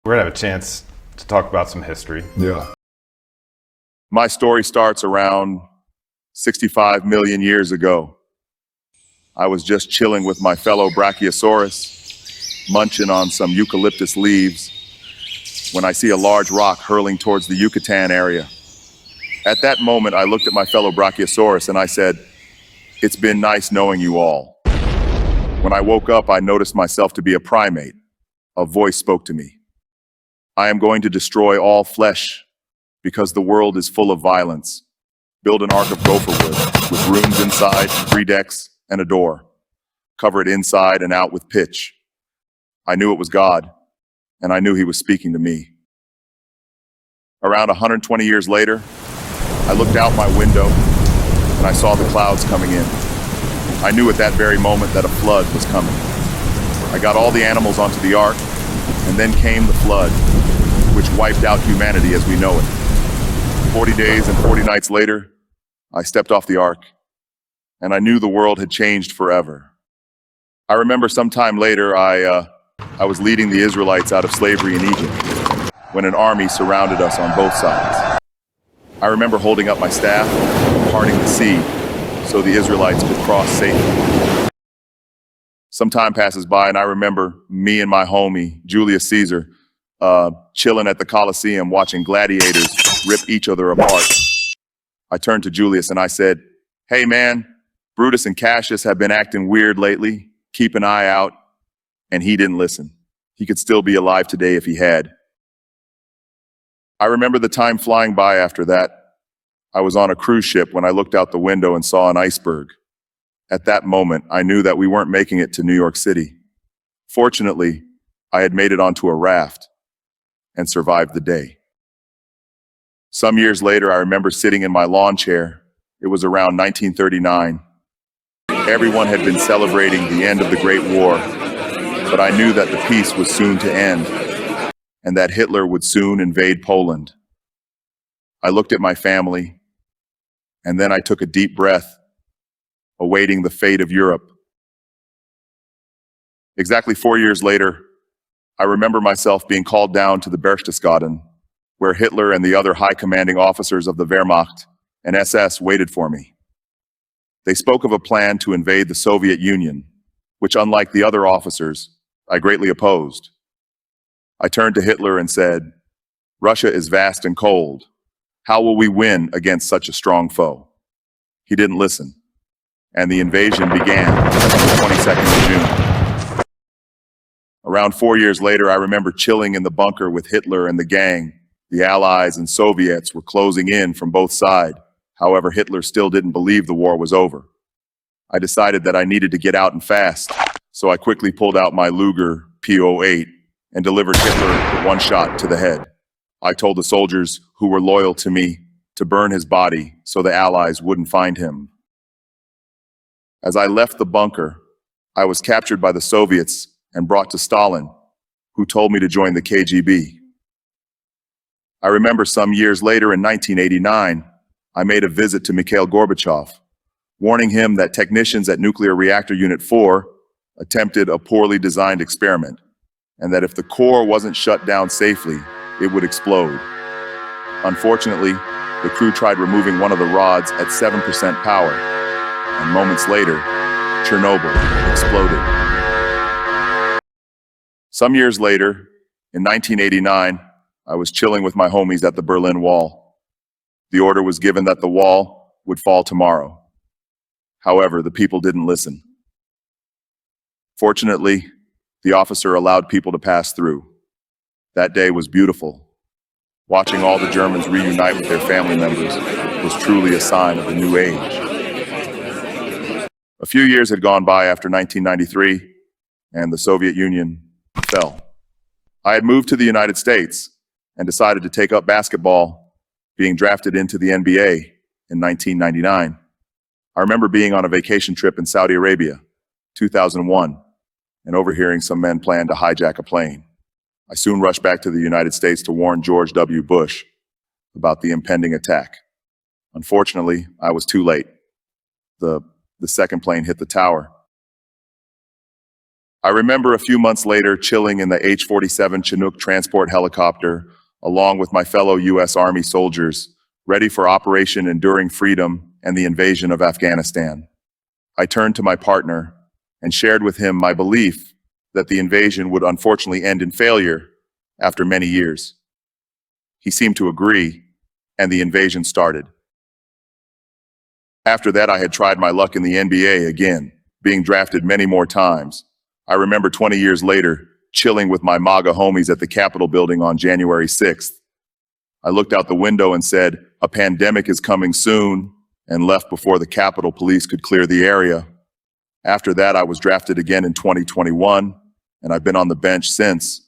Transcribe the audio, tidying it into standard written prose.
We're gonna have a chance to talk about some history. Yeah. My story starts around 65 million years ago. I was just chilling with my fellow Brachiosaurus, munching on some eucalyptus leaves, when I see a large rock hurling towards the Yucatan area. At that moment, I looked at my fellow Brachiosaurus and I said, "It's been nice knowing you all." When I woke up, I noticed myself to be a primate. A voice spoke to me. "I am going to destroy all flesh because the world is full of violence. Build an ark of gopher wood with rooms inside, 3 decks, and a door. Cover it inside and out with pitch." I knew it was God, and I knew he was speaking to me. Around 120 years later, I looked out my window and I saw the clouds coming in. I knew at that very moment that a flood was coming. I got all the animals onto the ark, and then came the flood, which wiped out humanity as we know it. 40 days and 40 nights later, I stepped off the ark, and I knew the world had changed forever. I remember sometime later, I was leading the Israelites out of slavery in Egypt when an army surrounded us on both sides. I remember holding up my staff, parting the sea, so the Israelites could cross safely. Some time passes by, and I remember me and my homie, Julius Caesar, chilling at the Colosseum watching gladiators rip each other apart. I turned to Julius and I said, "Hey man, Brutus and Cassius have been acting weird lately. Keep an eye out." And he didn't listen. He could still be alive today if he had. I remember the time flying by after that. I was on a cruise ship when I looked out the window and saw an iceberg. At that moment, I knew that we weren't making it to New York City. Fortunately, I had made it onto a raft and survived the day. Some years later, I remember sitting in my lawn chair. It was around 1939. Everyone had been celebrating the end of the Great War, but I knew that the peace was soon to end and that Hitler would soon invade Poland. I looked at my family, and then I took a deep breath, awaiting the fate of Europe. Exactly 4 years later, I remember myself being called down to the Berchtesgaden, where Hitler and the other high commanding officers of the Wehrmacht and SS waited for me. They spoke of a plan to invade the Soviet Union, which, unlike the other officers, I greatly opposed. I turned to Hitler and said, "Russia is vast and cold. How will we win against such a strong foe?" He didn't listen, and the invasion began on the 22nd of June. Around 4 years later, I remember chilling in the bunker with Hitler and the gang. The Allies and Soviets were closing in from both sides. However, Hitler still didn't believe the war was over. I decided that I needed to get out and fast, so I quickly pulled out my Luger P08 and delivered Hitler one shot to the head. I told the soldiers who were loyal to me to burn his body so the Allies wouldn't find him. As I left the bunker, I was captured by the Soviets and brought to Stalin, who told me to join the KGB. I remember some years later in 1989, I made a visit to Mikhail Gorbachev, warning him that technicians at Nuclear Reactor Unit 4 attempted a poorly designed experiment, and that if the core wasn't shut down safely, it would explode. Unfortunately, the crew tried removing one of the rods at 7% power, and moments later, Chernobyl exploded. Some years later, in 1989, I was chilling with my homies at the Berlin Wall. The order was given that the wall would fall tomorrow. However, the people didn't listen. Fortunately, the officer allowed people to pass through. That day was beautiful. Watching all the Germans reunite with their family members was truly a sign of a new age. A few years had gone by after 1993, and the Soviet Union fell. I had moved to the United States and decided to take up basketball, being drafted into the NBA in 1999. I remember being on a vacation trip in Saudi Arabia, 2001, and overhearing some men plan to hijack a plane. I soon rushed back to the United States to warn George W. Bush about the impending attack. Unfortunately, I was too late. The second plane hit the tower. I remember a few months later chilling in the H-47 Chinook transport helicopter, along with my fellow U.S. Army soldiers, ready for Operation Enduring Freedom and the invasion of Afghanistan. I turned to my partner and shared with him my belief that the invasion would unfortunately end in failure after many years. He seemed to agree, and the invasion started. After that, I had tried my luck in the NBA again, being drafted many more times. I remember 20 years later, chilling with my MAGA homies at the Capitol building on January 6th. I looked out the window and said, "A pandemic is coming soon," and left before the Capitol Police could clear the area. After that, I was drafted again in 2021, and I've been on the bench since,